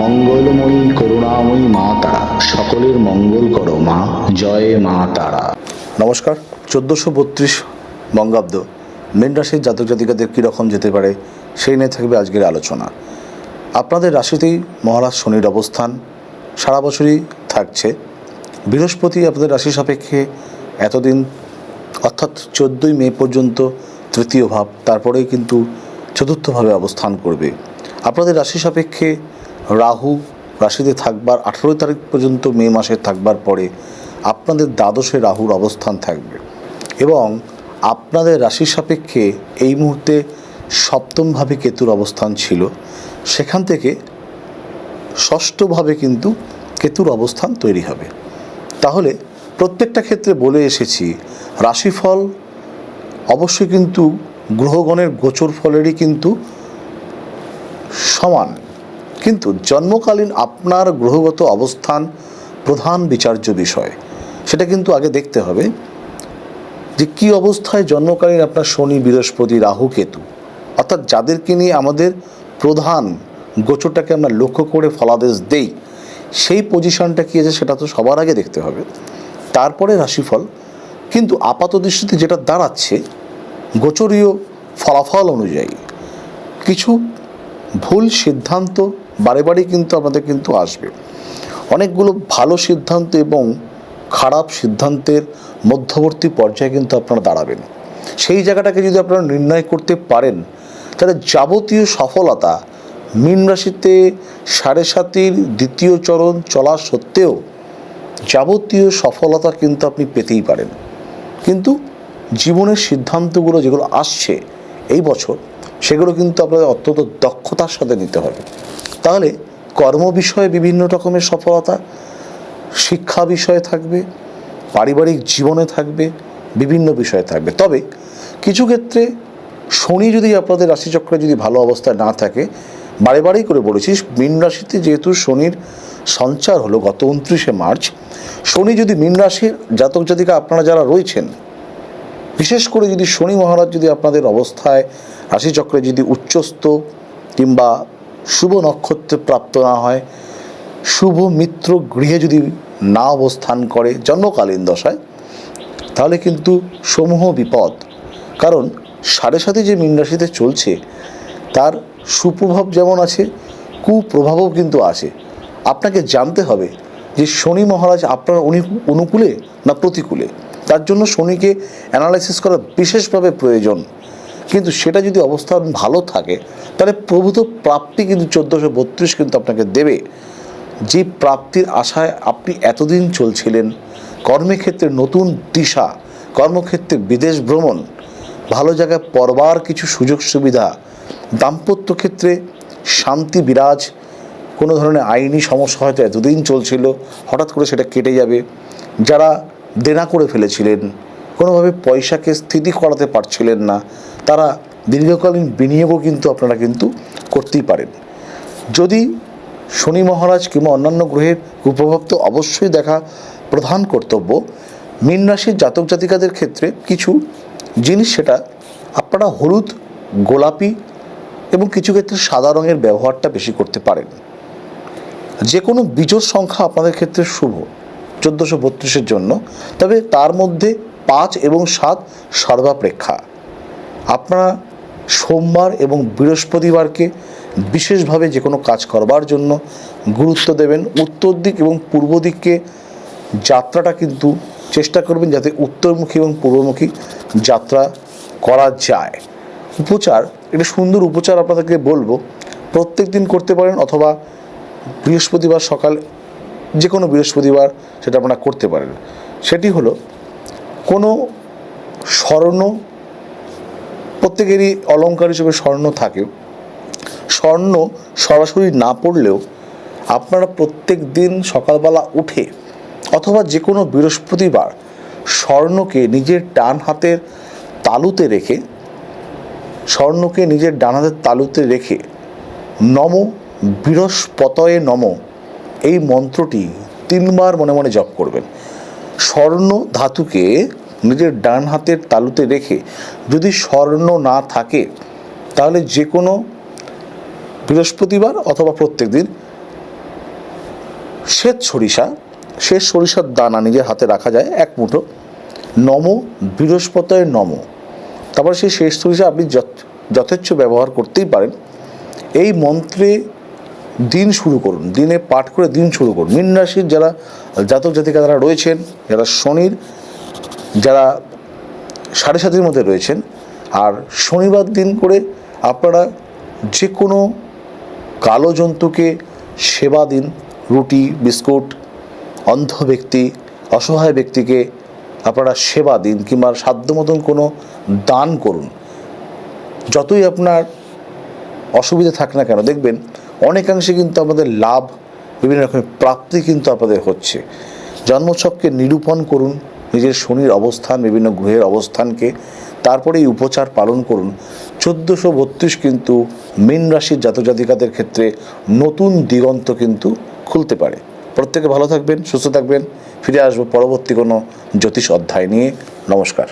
মঙ্গলময়ী করুণাময়ী মা তারা, সকলের মঙ্গল করো মা, জয় মা তারা। নমস্কার। 1432 বঙ্গাব্দ মীন রাশির জাতক জাতিকাদের কীরকম যেতে পারে সেই নিয়ে থাকবে আজকের আলোচনা। আপনাদের রাশিতেই মহারাজ শনির অবস্থান সারা বছরই থাকছে। বৃহস্পতি আপনাদের রাশি সাপেক্ষে এতদিন অর্থাৎ 14ই মে পর্যন্ত তৃতীয় ভাব, তারপরেই কিন্তু চতুর্থভাবে অবস্থান করবে। আপনাদের রাশি সাপেক্ষে রাহু রাশিতে থাকবার 18 তারিখ পর্যন্ত মে মাসে থাকবার পরে আপনাদের দ্বাদশে রাহুর অবস্থান থাকবে এবং আপনাদের রাশি সাপেক্ষে এই মুহূর্তে সপ্তমভাবে কেতুর অবস্থান ছিল, সেখান থেকে ষষ্ঠভাবে কিন্তু কেতুর অবস্থান তৈরি হবে। তাহলে প্রত্যেকটা ক্ষেত্রে বলে এসেছি রাশিফল অবশ্যই কিন্তু গ্রহগণের গোচর ফলেরই কিন্তু সমান, কিন্তু জন্মকালীন আপনার গ্রহগত অবস্থান প্রধান বিচার্য বিষয়। সেটা কিন্তু আগে দেখতে হবে যে কী অবস্থায় জন্মকালীন আপনার শনি, বৃহস্পতি, রাহু, কেতু, অর্থাৎ যাদেরকে নিয়ে আমাদের প্রধান গোচরটাকে আমরা লক্ষ্য করে ফলাদেশ দেই, সেই পজিশনটা কী আছে সেটা তো সবার আগে দেখতে হবে, তারপরে রাশিফল। কিন্তু আপাত দৃষ্টিতে যেটা দাঁড়াচ্ছে গোচরীয় ফলাফল অনুযায়ী কিছু ভুল সিদ্ধান্ত বারে বারেই কিন্তু আমাদের কিন্তু আসবে। অনেকগুলো ভালো সিদ্ধান্ত এবং খারাপ সিদ্ধান্তের মধ্যবর্তী পর্যায়ে কিন্তু আপনারা দাঁড়াবেন। সেই জায়গাটাকে যদি আপনারা নির্ণয় করতে পারেন তাহলে যাবতীয় সফলতা মীন রাশিতে 7.5 দ্বিতীয় চরণ চলা সত্ত্বেও যাবতীয় সফলতা কিন্তু আপনি পেতেই পারেন। কিন্তু জীবনের সিদ্ধান্তগুলো যেগুলো আসছে এই বছর, সেগুলো কিন্তু আপনাদের অত্যন্ত দক্ষতার সাথে নিতে হবে। তাহলে কর্ম বিষয়ে বিভিন্ন রকমের সফলতা, শিক্ষা বিষয়ে থাকবে, পারিবারিক জীবনে থাকবে, বিভিন্ন বিষয়ে থাকবে। তবে কিছু ক্ষেত্রে শনি যদি আপনাদের রাশিচক্রে যদি ভালো অবস্থায় না থাকে, বারে বারেই করে বলেছি মীন রাশিতে যেহেতু শনির সঞ্চার হলো গত 29শে মার্চ, শনি যদি মীন রাশির জাতক জাতিকা আপনারা যারা রয়েছেন, বিশেষ করে যদি শনি মহারাজ যদি আপনাদের অবস্থায় রাশিচক্রে যদি উচ্চস্থ কিংবা শুভ নক্ষত্রে প্রাপ্ত না হয়, শুভ মিত্র গৃহে যদি না অবস্থান করে জন্মকালীন দশায়, তাহলে কিন্তু সমূহ বিপদ। কারণ 7.5 যে মীন রাশিতে চলছে তার সুপ্রভাব যেমন আছে, কুপ্রভাবও কিন্তু আছে। আপনাকে জানতে হবে যে শনি মহারাজ আপনার অনুকূলে না প্রতিকূলে। তার জন্য শনিকে অ্যানালাইসিস করা বিশেষভাবে প্রয়োজন। কিন্তু সেটা যদি অবস্থান ভালো থাকে তাহলে প্রভূত প্রাপ্তি কিন্তু 1432 কিন্তু আপনাকে দেবে। যে প্রাপ্তির আশায় আপনি এতদিন চলছিলেন, কর্মক্ষেত্রে নতুন দিশা, কর্মক্ষেত্রে বিদেশ ভ্রমণ, ভালো জায়গায় পড়বার কিছু সুযোগ সুবিধা, দাম্পত্য ক্ষেত্রে শান্তি বিরাজ, কোনো ধরনের আইনি সমস্যা হয়তো এতদিন চলছিল, হঠাৎ করে সেটা কেটে যাবে। যারা দেনা করে ফেলেছিলেন, কোনোভাবে পয়সাকে স্থিতি করাতে পারছিলেন না, তারা দীর্ঘকালীন বিনিয়োগও কিন্তু আপনারা কিন্তু করতেই পারেন। যদি শনি মহারাজ কিংবা অন্যান্য গ্রহের কুপ্রভাব তো অবশ্যই দেখা প্রধান কর্তব্য, মীন রাশির জাতক জাতিকাদের ক্ষেত্রে কিছু জিনিস সেটা আপনারা হলুদ, গোলাপি এবং কিছু ক্ষেত্রে সাদা রঙের ব্যবহারটা বেশি করতে পারেন। যে কোনো বিজোড় সংখ্যা আপনাদের ক্ষেত্রে শুভ 1432-এর জন্য, তবে তার মধ্যে 5 এবং 7 সর্বাপেক্ষা। আপনারা সোমবার এবং বৃহস্পতিবারকে বিশেষভাবে যে কোনো কাজ করবার জন্য গুরুত্ব দেবেন। উত্তর দিক এবং পূর্ব দিককে যাত্রাটা কিন্তু চেষ্টা করবেন যাতে উত্তরমুখী এবং পূর্বমুখী যাত্রা করা যায়। উপচার, একটা সুন্দর উপচার আপনাদেরকে বলবো, প্রত্যেক দিন করতে পারেন অথবা বৃহস্পতিবার সকাল, যে কোনো বৃহস্পতিবার সেটা আপনারা করতে পারেন। সেটি হলো কোনো স্বর্ণ, প্রত্যেকেরই অলংকার হিসেবে স্বর্ণ থাকে, স্বর্ণ সরাসরি না পড়লেও আপনারা প্রত্যেক দিন সকালবেলা উঠে অথবা যে কোনো বৃহস্পতিবার স্বর্ণকে নিজের ডান হাতের তালুতে রেখে, স্বর্ণকে নিজের ডান হাতের তালুতে রেখে নম বৃহস্পতয়ে নম এই মন্ত্রটি 3 বার মনে মনে জপ করবেন। স্বর্ণ ধাতুকে নিজের ডান হাতের তালুতে রেখে, যদি স্বর্ণ না থাকে তাহলে যে কোনো বৃহস্পতিবার অথবা প্রত্যেক দিন শ্বেত সরিষা, শেষ সরিষার দানা নিজের হাতে রাখা যায় 1 মুঠো, নম বৃহস্পতয় নম। তারপর সেই শেষ সরিষা আপনি যথেচ্ছ ব্যবহার করতেই পারেন। এই মন্ত্রে দিন শুরু করুন, দিনে পাঠ করে দিন শুরু করুন। মীন রাশির যারা জাতক জাতিকা যারা রয়েছেন, যারা শনির যারা 7.5-এর মধ্যে রয়েছেন, আর শনিবার দিন করে আপনারা যে কোনো কালো জন্তুকে সেবা দিন, রুটি বিস্কুট, অন্ধ ব্যক্তি অসহায় ব্যক্তিকে আপনারা সেবা দিন, কিংবা সাধ্য মতন কোনো দান করুন। যতই আপনার অসুবিধা থাক না কেন, দেখবেন অনেকাংশে কিন্তু আমাদের লাভ, বিভিন্ন রকমের প্রাপ্তি কিন্তু আপনাদের হচ্ছে। জন্মছককে নিরূপণ করুন, নিজের শনির অবস্থান, বিভিন্ন গ্রহের অবস্থানকে, তারপরে এই উপচার পালন করুন। 1432 কিন্তু মীন রাশির জাতক জাতিকাদের ক্ষেত্রে নতুন দিগন্ত কিন্তু খুলতে পারে। প্রত্যেকে ভালো থাকবেন, সুস্থ থাকবেন। ফিরে আসবো পরবর্তী কোনো জ্যোতিষ অধ্যায় নিয়ে। নমস্কার।